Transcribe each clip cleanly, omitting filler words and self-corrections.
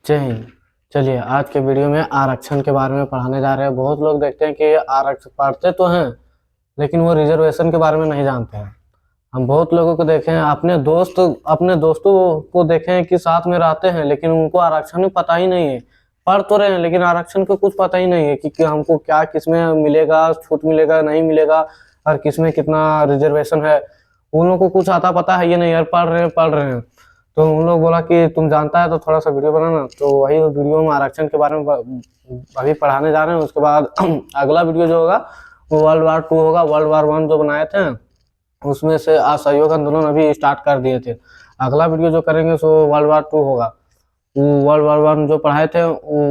जय हिंद। चलिए आज के वीडियो में आरक्षण के बारे में पढ़ाने जा रहे हैं। बहुत लोग देखते हैं कि आरक्षण पढ़ते तो हैं लेकिन वो रिजर्वेशन के बारे में नहीं जानते हैं। हम बहुत लोगों को देखे हैं, अपने दोस्तों को देखे हैं कि साथ में रहते हैं लेकिन उनको आरक्षण पता ही नहीं है। पढ़ तो रहे हैं लेकिन आरक्षण का कुछ पता ही नहीं है कि हमको क्या किसमें मिलेगा, छूट मिलेगा नहीं मिलेगा और किसमें कितना रिजर्वेशन है। उन लोगों को कुछ आता पता है ये नहीं यार, पढ़ रहे हैं। तो उन लोग बोला कि तुम जानता है तो थोड़ा सा वीडियो बनाना, तो वही वीडियो में आरक्षण के बारे में अभी पढ़ाने जा रहे हैं। उसके बाद अगला वीडियो जो होगा वो वर्ल्ड वार 2 होगा। वर्ल्ड वार 1 जो बनाए थे उसमें से असहयोग आंदोलन अभी स्टार्ट कर दिए थे। अगला वीडियो जो करेंगे सो वर्ल्ड वार 2 होगा। वो वर्ल्ड वार 1 जो पढ़ाए थे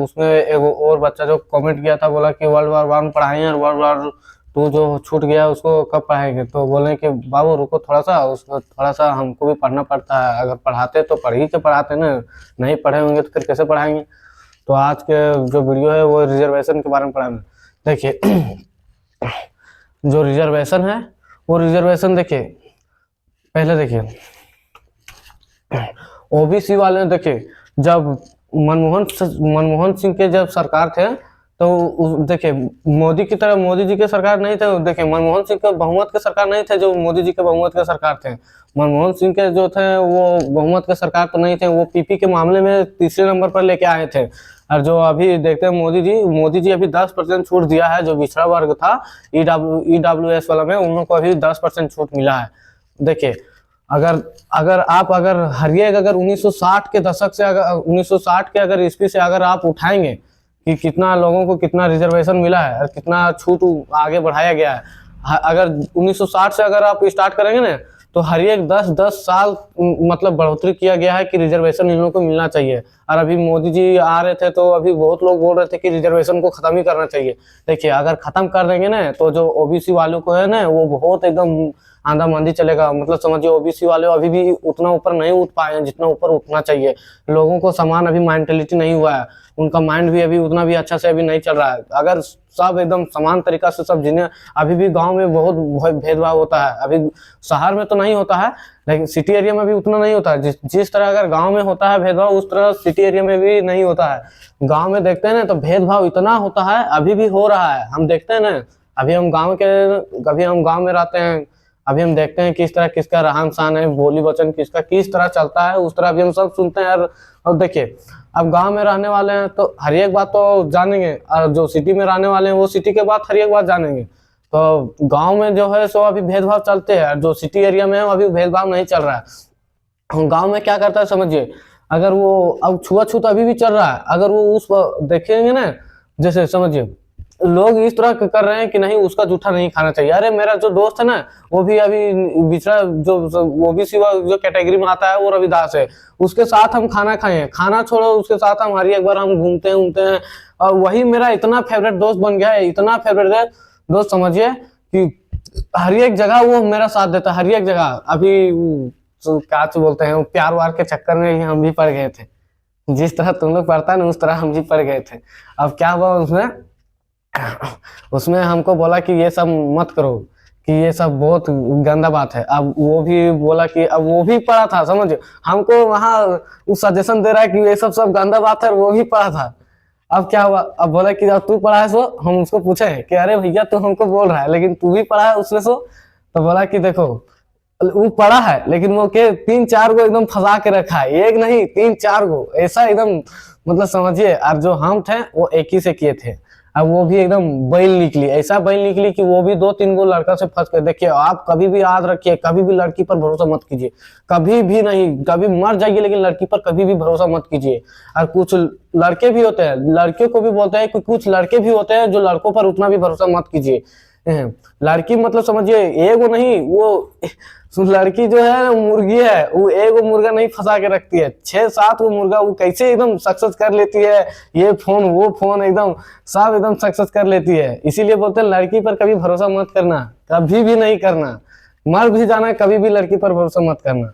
उसमें एक और बच्चा जो कमेंट किया था बोला कि वर्ल्ड वार 1 पढ़ाएंगे और वर्ल्ड वार 2 जो छूट गया उसको कब पढ़ाएंगे। तो बोले कि बाबू रुको थोड़ा सा, उसको थोड़ा सा हमको भी पढ़ना पड़ता है। अगर पढ़ाते तो पढ़ ही के पढ़ाते ना, नहीं पढ़े होंगे तो फिर कैसे पढ़ाएंगे। तो आज के जो वीडियो है वो रिजर्वेशन के बारे में पढ़ाना। देखिए जो रिजर्वेशन है वो रिजर्वेशन देखिए, पहले देखिए ओबीसी वाले देखिए, जब मनमोहन सिंह के जब सरकार थे तो देखिए मोदी जी के सरकार नहीं थे। देखिए मनमोहन सिंह के बहुमत के सरकार नहीं थे जो मोदी जी के बहुमत के सरकार थे। मनमोहन सिंह के जो थे वो बहुमत के सरकार तो नहीं थे, वो पीपी के मामले में तीसरे नंबर पर लेके आए थे। और जो अभी देखते हैं मोदी जी अभी 10% छूट दिया है। जो पिछड़ा वर्ग था ईडब्ल्यूएस वाला में, उन लोगों को अभी 10% छूट मिला है। देखिए अगर अगर हर एक अगर 1960 के दशक से, अगर 1960 के अगर ईस्वी से अगर आप उठाएंगे कि कितना लोगों को कितना रिजर्वेशन मिला है और कितना छूट आगे बढ़ाया गया है। अगर 1960 से अगर आप स्टार्ट करेंगे ना तो हर एक 10-10 साल मतलब बढ़ोतरी किया गया है कि रिजर्वेशन इन लोगों को मिलना चाहिए। और अभी मोदी जी आ रहे थे तो अभी बहुत लोग बोल रहे थे कि रिजर्वेशन को खत्म ही करना चाहिए। देखिए अगर खत्म कर देंगे ना तो जो ओबीसी वालों को है ना वो बहुत एकदम आंधा मंदी चलेगा। मतलब समझिए ओबीसी वाले अभी भी उतना ऊपर नहीं उठ पाए हैं जितना ऊपर उठना चाहिए। लोगों को समान अभी मेंटेलिटी नहीं हुआ है, उनका माइंड भी अभी उतना भी अच्छा से अभी नहीं चल रहा है। अगर सब एकदम समान तरीका से सब जिन्हें, अभी भी गांव में बहुत भेदभाव होता है। अभी शहर में तो नहीं होता है लेकिन सिटी एरिया में भी उतना नहीं होता है। जिस तरह अगर गांव में होता है भेदभाव उस तरह सिटी एरिया में भी नहीं होता है। गांव में देखते हैं ना तो भेदभाव इतना होता है, अभी भी हो रहा है। हम देखते हैं ना, अभी हम गाँव में रहते हैं, अभी हम देखते हैं किस तरह किसका रहन सहन है, बोली वचन किसका किस तरह चलता है, उस तरह अभी हम सब सुनते हैं। और देखिए अब गांव में रहने वाले हैं तो हर एक बात तो जानेंगे और जो सिटी में रहने वाले हैं वो सिटी के बात हर एक बात जानेंगे। तो गांव में जो है सो अभी भेदभाव चलते हैं, जो सिटी एरिया में है अभी भेदभाव नहीं चल रहा है। गांव में क्या करता है समझिए, अगर वो अब छुआछूत अभी भी चल रहा है, अगर वो उस देखेंगे ना, जैसे समझिए लोग इस तरह कर रहे हैं कि नहीं उसका जूठा नहीं खाना चाहिए। अरे मेरा जो दोस्त है ना वो भी अभी बिछड़ा जो ओबीसी जो कैटेगरी में आता है वो रविदास है, उसके साथ हम खाना खाए, खाना छोड़ो उसके साथ हम हर एक बार हम घूमते हैं। और वही मेरा इतना फेवरेट दोस्त बन गया है, इतना फेवरेट दोस्त समझिए कि हर एक जगह वो मेरा साथ देता है, हर एक जगह। अभी क्या बोलते हैं, प्यार वार के चक्कर में ही हम भी पड़ गए थे। जिस तरह तुम लोग पढ़ता है ना उस तरह हम भी पड़ गए थे। अब क्या हुआ उसमें, उसमें हमको बोला कि ये सब मत करो, कि ये सब बहुत गंदा बात है। अब वो भी बोला कि अब वो भी पढ़ा था समझो, हमको वहां उस सजेशन दे रहा है कि ये सब सब गंदा बात है, वो भी पढ़ा था। अब क्या हुआ, अब बोला कि जब तू पढ़ा है सो हम उसको पूछे कि अरे भैया तू हमको बोल रहा है लेकिन तू भी पढ़ा है उसमें सो। तो बोला कि देखो वो पढ़ा है लेकिन वो के 3-4 को एकदम फंसा के रखा है, एक नहीं 3-4 को ऐसा एकदम, मतलब समझिए। और जो हम थे वो एक ही से किए थे। अब वो भी एकदम बैल निकली, ऐसा बैल निकली कि वो भी 2-3 गो लड़का से फंस के। देखिए आप कभी भी याद रखिए, कभी भी लड़की पर भरोसा मत कीजिए, कभी भी नहीं। कभी मर जाइए लेकिन लड़की पर कभी भी भरोसा मत कीजिए। और कुछ लड़के भी होते हैं, लड़कियों को भी बोलते हैं कि कुछ लड़के भी होते हैं जो लड़कों पर उतना भी भरोसा मत कीजिए। लड़की मतलब समझिए एगो नहीं, वो लड़की जो है ना मुर्गी है, वो एगो मुर्गा नहीं फंसा के रखती है, 6-7 को मुर्गा वो कैसे एकदम सक्सेस कर लेती है। ये फोन वो फोन एकदम सब एकदम सक्सेस कर लेती है। इसीलिए बोलते हैं लड़की पर कभी भरोसा मत करना, कभी भी नहीं करना। मर भी जाना कभी भी लड़की पर भरोसा मत करना।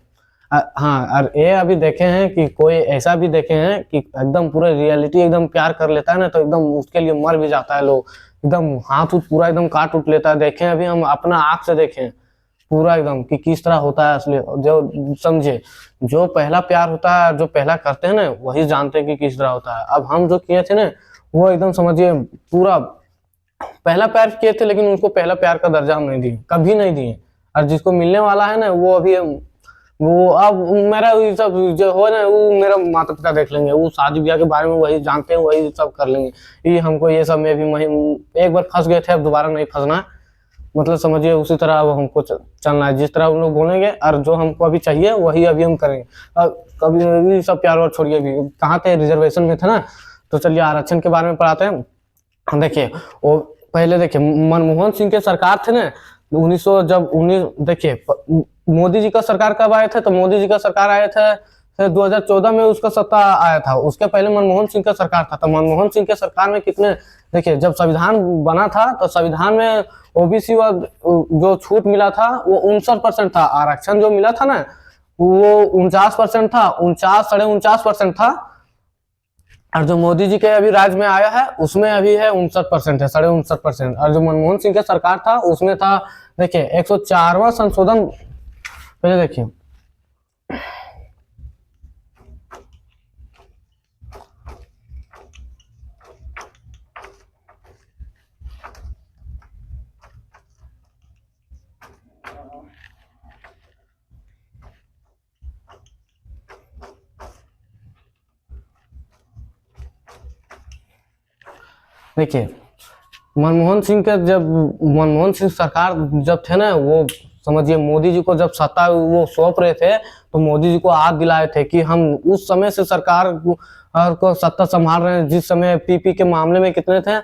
हाँ, और ये अभी देखे हैं कि कोई ऐसा भी देखे हैं कि एकदम पूरा रियलिटी एकदम प्यार कर लेता है ना तो एकदम उसके लिए मर भी जाता है लोग, एकदम हाथ पूरा एकदम काट उठ लेता है। देखे अभी हम अपना आंख से देखे, पूरा एकदम कि किस तरह होता है असली, जो समझे जो पहला प्यार होता है, जो पहला करते हैं ना वही जानते हैं कि किस तरह होता है। अब हम जो किए थे ना वो एकदम समझिए पूरा पहला प्यार किए थे, लेकिन उनको पहला प्यार का दर्जा हम नहीं दिए, कभी नहीं दिए। और जिसको मिलने वाला है ना वो अभी वो अब मेरा ये सब जो हो ना वो मेरा माता पिता देख लेंगे, वो शादी ब्याह के बारे में वही जानते हैं, वही सब कर लेंगे। ये हमको ये सब में भी एक बार फंस गए थे, अब दोबारा नहीं फंसना, मतलब समझिए उसी तरह अब हमको चलना है, जिस तरह उन लोग बोलेंगे और जो हमको अभी चाहिए वही अभी हम करेंगे। अब कभी सब प्यार और छोड़िए, भी कहाँ थे, रिजर्वेशन में थे ना, तो चलिए आरक्षण के बारे में पढ़ाते हैं। देखिए वो पहले देखिए मनमोहन सिंह के सरकार थे ना 1900 जब 19 देखिए मोदी जी का सरकार कब आए थे, तो मोदी जी का सरकार आए थे 2014 में उसका सत्ता आया था। उसके पहले मनमोहन सिंह का सरकार था, तो मनमोहन सिंह के सरकार में कितने, देखिए जब संविधान बना था तो संविधान में ओबीसी व जो छूट मिला था वो 59% था, आरक्षण जो मिला था ना वो 49% था, 49.49% था। और जो मोदी जी के अभी राज्य में आया है उसमें अभी है 59% है, 59.5%। और जो मनमोहन सिंह का सरकार था उसमें था देखिए 104वां संशोधन, पहले देखिए देखिए मनमोहन सिंह के जब मनमोहन सिंह सरकार जब थे ना वो समझिए मोदी जी को जब सत्ता वो सौंप रहे थे तो मोदी जी को याद दिलाए थे कि हम उस समय से सरकार को सत्ता संभाल रहे हैं, जिस समय पीपी के मामले में कितने थे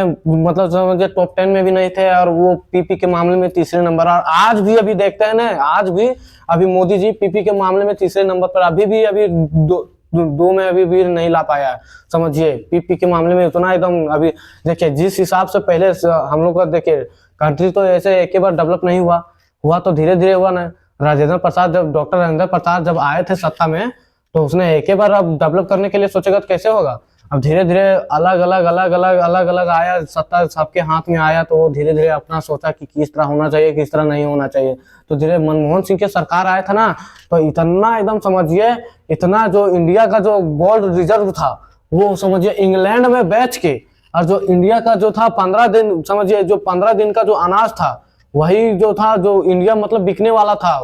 मतलब समझिए टॉप 10 में भी नहीं थे, और वो पीपी के मामले में तीसरे नंबर। और आज भी अभी देखते हैं ना, आज भी अभी मोदी जी पीपी के मामले में तीसरे नंबर पर, अभी दो में अभी भी नहीं ला पाया है। समझिए पीपी के मामले में इतना एकदम अभी देखिए जिस हिसाब से पहले हम लोग का देखिए कंट्री तो ऐसे एक बार डेवलप नहीं हुआ तो धीरे धीरे हुआ ना। राजेंद्र प्रसाद जब डॉक्टर राजेंद्र प्रसाद जब आए थे सत्ता में तो उसने एक बार अब डेवलप करने के लिए सोचेगा तो कैसे होगा। अब धीरे धीरे अलग अलग आया, सत्ता सबके हाथ में आया, तो वो धीरे धीरे अपना सोचा कि किस तरह होना चाहिए किस तरह नहीं होना चाहिए। तो धीरे मनमोहन सिंह के सरकार आया था ना तो इतना एकदम समझिए इतना जो इंडिया का जो गोल्ड रिजर्व था वो समझिए इंग्लैंड में बेच के, और जो इंडिया का जो था 15 दिन समझिए जो 15 दिन का जो अनाज था वही जो था जो इंडिया मतलब बिकने वाला था,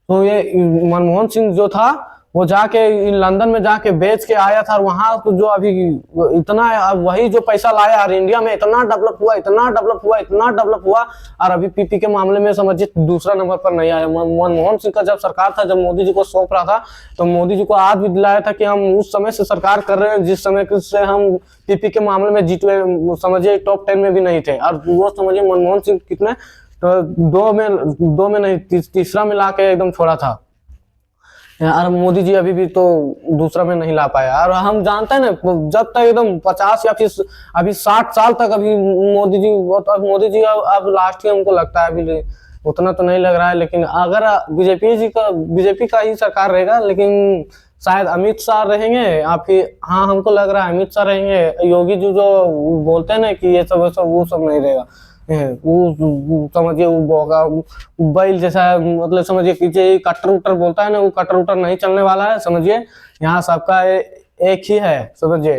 तो ये मनमोहन सिंह जो था वो जाके लंदन में जाके बेच के आया था। और वहां तो जो अभी इतना वही जो पैसा लाया और इंडिया में इतना डेवलप हुआ और अभी पीपी के मामले में समझिए दूसरा नंबर पर नहीं आया। मनमोहन सिंह का जब सरकार था, जब मोदी जी को सौंप रहा था तो मोदी जी को आज भी दिलाया था कि हम उस समय से सरकार कर रहे हैं जिस समय से हम पीपी के मामले में जीते समझिए टॉप 10 में भी नहीं थे। और वो समझिए मनमोहन सिंह कितने तो दो में नहीं तीसरा में ला के एकदम छोड़ा था। और मोदी जी अभी भी तो दूसरा में नहीं ला पाया। और हम जानते हैं ना जब तक एकदम 50 या फिर अभी 60 साल तक अभी मोदी जी अब लास्ट ही हमको लगता है, अभी उतना तो नहीं लग रहा है, लेकिन अगर बीजेपी का ही सरकार रहेगा, लेकिन शायद अमित शाह रहेंगे या फिर हाँ हमको लग रहा है अमित शाह रहेंगे। योगी जी जो बोलते हैं ना कि ये सब वो सब नहीं रहेगा। वो समझिए वो बैल जैसा मतलब समझिए पीछे कट्टर उटर बोलता है ना, वो कट्टर उटर नहीं चलने वाला है। समझिए यहाँ सबका एक ही है, समझिए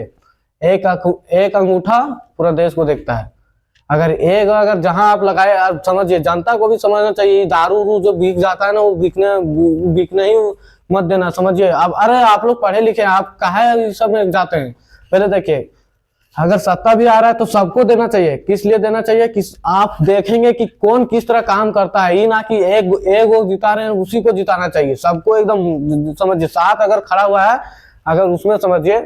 एक अंगूठा पूरा देश को देखता है। अगर जहां आप लगाए, आप समझिए जनता को भी समझना चाहिए दारू जो बिक जाता है ना वो बिकने ही मत देना। समझिए अब अरे आप लोग पढ़े लिखे आप काहे सब में जाते हैं। पहले देखिए अगर सत्ता भी आ रहा है तो सबको देना चाहिए। किस लिए देना चाहिए कि आप देखेंगे कि कौन किस तरह काम करता है, ये ना कि एक वो जिता रहे हैं उसी को जिताना चाहिए। सबको एकदम समझिए साथ अगर खड़ा हुआ है, अगर उसमें समझिए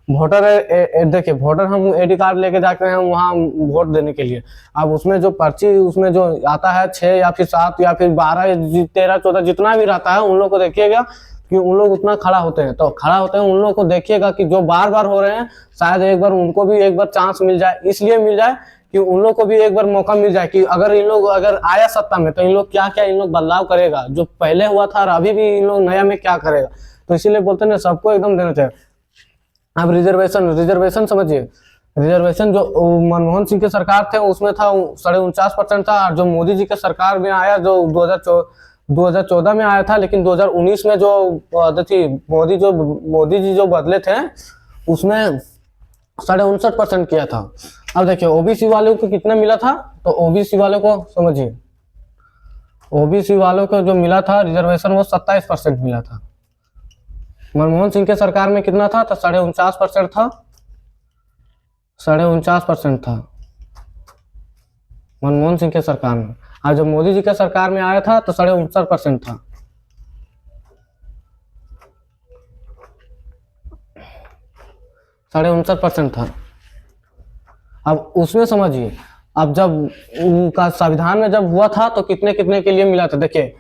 वोटर देखिए वोटर हम आईडी कार्ड लेके जाते हैं वहाँ वोट देने के लिए। अब उसमें जो पर्ची उसमें जो आता है 6 या फिर 7 या फिर 12 13 14 जितना भी रहता है उन लोग को देखिएगा कि उन लोग उतना खड़ा होते हैं। तो खड़ा होते हैं उन लोगों को देखिएगा कि जो बार बार हो रहे हैं शायद एक बार उनको भी एक बार चांस मिल जाए, इसलिए मिल जाए कि उन लोग को भी एक बार मौका मिल जाए कि अगर इन लोग अगर आया सत्ता में तो इन लोग क्या इन लोग बदलाव करेगा, जो पहले हुआ था और अभी भी इन लोग नया में क्या करेगा। तो इसीलिए बोलते हैं ना सबको एकदम देना चाहिए। अब रिजर्वेशन समझिए रिजर्वेशन जो मनमोहन सिंह की सरकार थे उसमें था 49.5% था, और जो मोदी जी के सरकार में आया जो 2014 में आया था, लेकिन 2019 में जो थी मोदी जी जो बदले थे उसमें 59.5% किया था। अब देखिए ओबीसी वालों को कितना मिला था, तो ओबीसी वालों को समझिए, ओबीसी वालों को जो मिला था रिजर्वेशन वो 27% मिला था। मनमोहन सिंह के सरकार में कितना था, तो 49.5% था, 49.5% था मनमोहन सिंह के सरकार में। और जब मोदी जी के सरकार में आया था तो 59.5% था। 59.5% था। अब उसमें समझिए, अब जब उनका संविधान में जब हुआ था तो कितने कितने के लिए मिला था। देखिए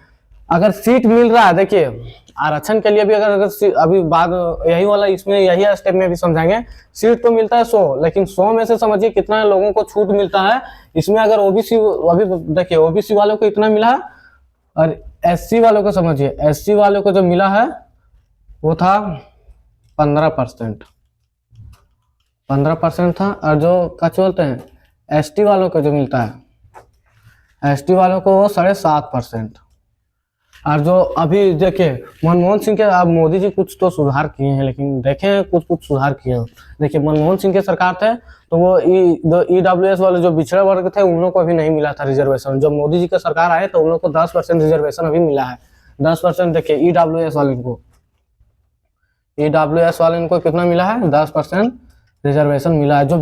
अगर सीट मिल रहा है, देखिए आरक्षण के लिए भी अगर अभी बाद यही वाला इसमें यही स्टेप में भी समझाएंगे, सीट तो मिलता है 100, लेकिन 100 में से समझिए कितना लोगों को छूट मिलता है। इसमें अगर ओबीसी, अभी देखिए ओबीसी वालों को इतना मिला है, और एससी वालों को समझिए, एससी वालों को जो मिला है वो था 15%, 15% था। और जो क्या बोलते हैं एसटी वालों को जो मिलता है, एसटी वालों को वो 7.5%। और जो अभी देखिए मनमोहन सिंह के, अब मोदी जी कुछ तो सुधार किए हैं, लेकिन देखें कुछ सुधार किए हैं। देखिए मनमोहन सिंह के सरकार थे तो वो ईडब्ल्यूएस वाले जो पिछड़े वर्ग थे उन लोग को अभी नहीं मिला था रिजर्वेशन। जब मोदी जी के सरकार आए तो उन लोग को 10% रिजर्वेशन अभी मिला है, 10%। देखिए ईडब्ल्यूएस वाले को कितना मिला है, 10% रिजर्वेशन मिला है। जो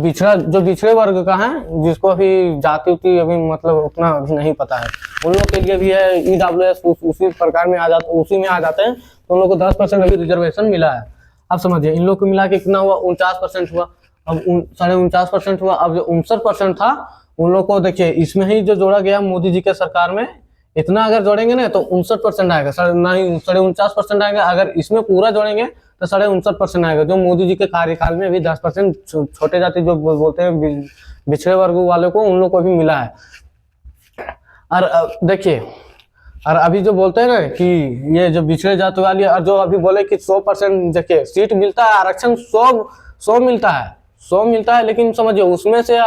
पिछड़े वर्ग का है, जिसको अभी जाति उति अभी मतलब उतना अभी नहीं पता है, उन लोग के लिए भी है ईडब्ल्यूएस, उसी प्रकार में उसी में आ जाते हैं, तो उन लोग को 10% अभी रिजर्वेशन मिला है। अब समझिए इन लोग को मिला के कितना हुआ, 49% हुआ। अब 49.5% हुआ। अब जो 59% था उन लोग को देखिए इसमें ही जो जोड़ा गया मोदी जी के सरकार में, इतना अगर जोड़ेंगे ना तो 59% आएगा, 49.5% आएगा। अगर इसमें पूरा जोड़ेंगे तो 59.5% आएगा। जो मोदी जी के कार्यकाल में अभी 10% छोटे जाति जो बोलते हैं पिछड़े वर्ग वाले को, उन लोग को भी मिला है। और देखिए, और अभी जो बोलते हैं ना कि ये जो पिछड़े जाति वाली, और जो अभी बोले कि 100% देखिए सीट मिलता है, आरक्षण 100 मिलता है, 100 मिलता है, लेकिन समझिए उसमें से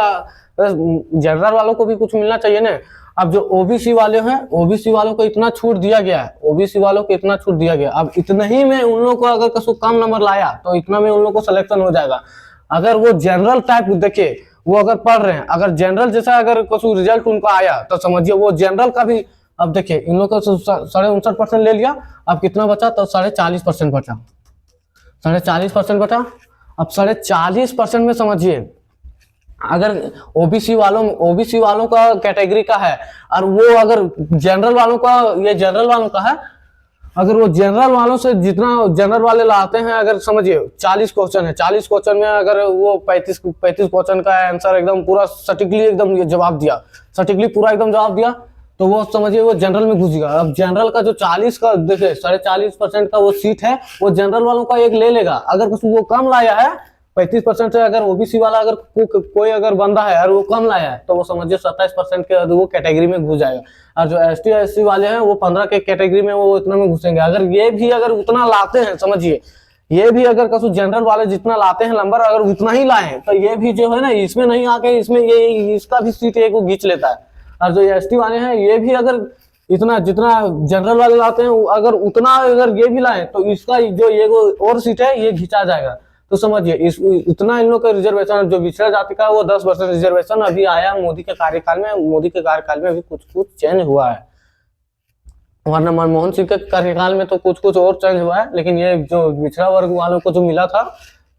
जनरल वालों को भी कुछ मिलना चाहिए ना। अब जो ओबीसी वाले हैं, ओबीसी वालों को इतना छूट दिया गया है, ओबीसी वालों को इतना छूट दिया गया। अब इतना ही में उन लोग को अगर कसु कम नंबर लाया तो इतना में उन लोग को सिलेक्शन हो जाएगा। अगर वो जनरल टाइप देखिए, वो अगर पढ़ रहे हैं, अगर जनरल जैसा अगर कसु रिजल्ट उनका आया तो समझिए वो जनरल का भी, अब देखिए इन लोग को 59.5% ले लिया, अब कितना बचा, तो 40.5% बचा, 40.5% बचा। अब 40.5% में समझिए अगर ओबीसी वालों का कैटेगरी का है, और वो अगर जनरल वालों का, ये जनरल वालों का है, अगर वो जनरल वालों से जितना जनरल वाले लाते हैं, अगर समझिए 40 क्वेश्चन है, 40 क्वेश्चन में अगर वो 35 क्वेश्चन का आंसर एकदम पूरा सटीकली एकदम जवाब दिया, सटीकली पूरा एकदम जवाब दिया, तो वो समझिए वो जनरल में घुस गया। अब जनरल का जो 40 का देखिए 40.5% का वो सीट है, वो जनरल वालों का एक ले लेगा। अगर कुछ वो कम लाया है 35% से, अगर ओबीसी वाला अगर कोई अगर बंदा है और वो कम लाया है, तो वो समझिए 27% के वो कैटेगरी में घुस जाएगा। और जो एसटी एससी वाले हैं वो 15 के कैटेगरी में वो इतना में घुसेंगे। अगर ये भी अगर उतना लाते हैं, समझिए ये भी अगर कसु जनरल वाले जितना लाते हैं नंबर, अगर उतना ही लाए तो ये भी जो है ना इसमें नहीं आके इसमें ये इसका भी सीट एक घींच लेता है। और जो एसटी वाले हैं ये भी अगर इतना जितना जनरल वाले लाते हैं, अगर उतना अगर ये भी लाए तो इसका जो ये और सीट है ये घिंचा जाएगा। तो समझिए इतना इन लोग का रिजर्वेशन, जो पिछड़ा जाति का वो 10% रिजर्वेशन अभी आया मोदी के कार्यकाल में। मोदी के कार्यकाल में अभी कुछ चेंज हुआ है, वरना मनमोहन सिंह के कार्यकाल में तो कुछ और चेंज हुआ है, लेकिन ये जो पिछड़ा वर्ग वालों को जो मिला था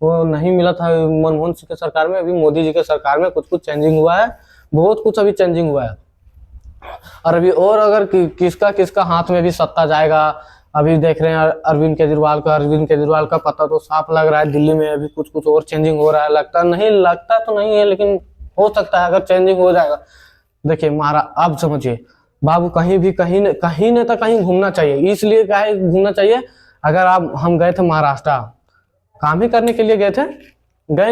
वो नहीं मिला था मनमोहन सिंह के सरकार में। अभी मोदी जी के सरकार में कुछ चेंजिंग हुआ है, बहुत कुछ अभी चेंजिंग हुआ है। और अभी और अगर किसका हाथ में भी सत्ता जाएगा, अभी देख रहे हैं अरविंद केजरीवाल का पता तो साफ लग रहा है, दिल्ली में अभी कुछ और चेंजिंग हो रहा है। लगता तो नहीं है, लेकिन हो सकता है अगर चेंजिंग हो जाएगा। देखिए अब समझिए बाबू, कहीं न तो कहीं घूमना चाहिए। इसलिए घूमना चाहिए, अगर आप हम गए थे महाराष्ट्र, काम ही करने के लिए गए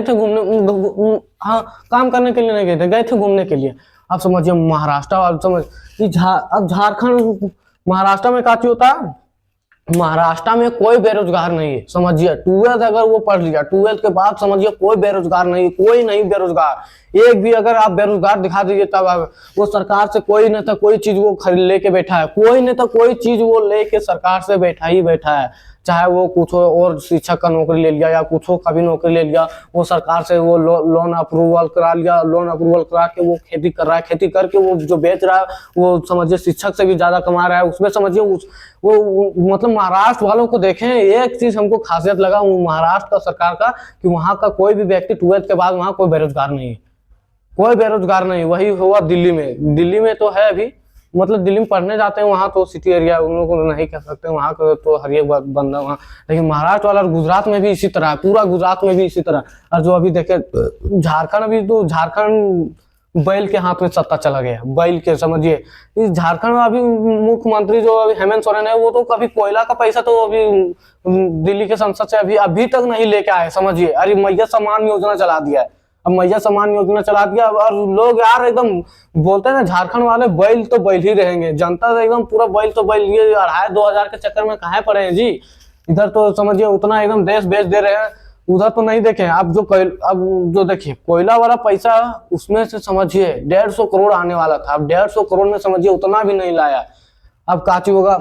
थे घूमने, हाँ काम करने के लिए नहीं गए थे घूमने के लिए। अब समझिए महाराष्ट्र, अब झारखंड महाराष्ट्र में काची होता है, महाराष्ट्र में कोई बेरोजगार नहीं है, समझिए। 12th अगर वो पढ़ लिया, 12th के बाद समझिए कोई बेरोजगार नहीं, कोई नहीं बेरोजगार। एक भी अगर आप बेरोजगार दिखा दीजिए तब वो सरकार से कोई न तो कोई चीज वो खरीद लेके बैठा है, कोई न तो कोई चीज वो लेके सरकार से बैठा ही बैठा है। चाहे वो कुछ और शिक्षक का नौकरी ले लिया या कुछ का भी नौकरी ले लिया, वो सरकार से वो लोन अप्रूवल करा लिया, लोन अप्रूवल करा के वो खेती कर रहा है, खेती करके वो जो बेच रहा है वो समझिए शिक्षक से भी ज्यादा कमा रहा है उसमें, समझिए वो मतलब महाराष्ट्र वालों को देखें, एक चीज हमको खासियत लगा वो महाराष्ट्र का सरकार का कि वहां का कोई भी व्यक्ति 12th के बाद वहां कोई बेरोजगार नहीं है, कोई बेरोजगार नहीं। वही हुआ दिल्ली में, दिल्ली में तो है अभी, मतलब दिल्ली में पढ़ने जाते हैं वहां तो सिटी एरिया उन लोगों को नहीं कह सकते, वहां का तो हर एक बंदा वहां। लेकिन महाराष्ट्र वाला गुजरात में भी इसी तरह है, पूरा गुजरात में भी इसी तरह। और जो अभी देखे झारखंड, अभी तो झारखंड बैल के हाथ में सत्ता चला गया, बैल के, समझिए। इस झारखंड में अभी मुख्यमंत्री जो अभी हेमंत सोरेन है वो तो कभी कोयला का पैसा तो अभी दिल्ली के संसद से अभी तक नहीं लेके आए, समझिए। अरे मैया सम्मान योजना चला दिया है, अब मैया सम्मान योजना चला दिया। और लोग यार एकदम बोलते हैं ना झारखंड वाले बैल तो बैल ही रहेंगे, जनता तो एकदम पूरा बैल तो बैल, ये 2500-2000 के चक्कर में कहाँ पड़े हैं जी। इधर तो समझिए उतना एकदम देश बेच दे रहे हैं, उधर तो नहीं देखे। अब जो देखिए कोयला वाला पैसा उसमें से समझिए 150 करोड़ आने वाला था, अब 150 करोड़ में समझिए उतना भी नहीं लाया। अब काची होगा,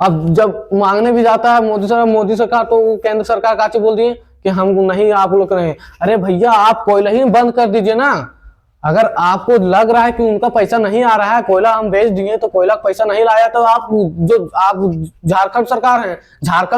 अब जब मांगने भी जाता है मोदी सरकार तो केंद्र सरकार काची बोल दिए कि हम नहीं, आप लोग नहीं। अरे भैया आप कोयला ही बंद कर दीजिए ना। अगर आपको लग रहा है कि उनका पैसा नहीं आ रहा है, कोयला हम बेच दिए तो कोयला पैसा नहीं लाया, तो आप झारखंड सरकार है, झारखंड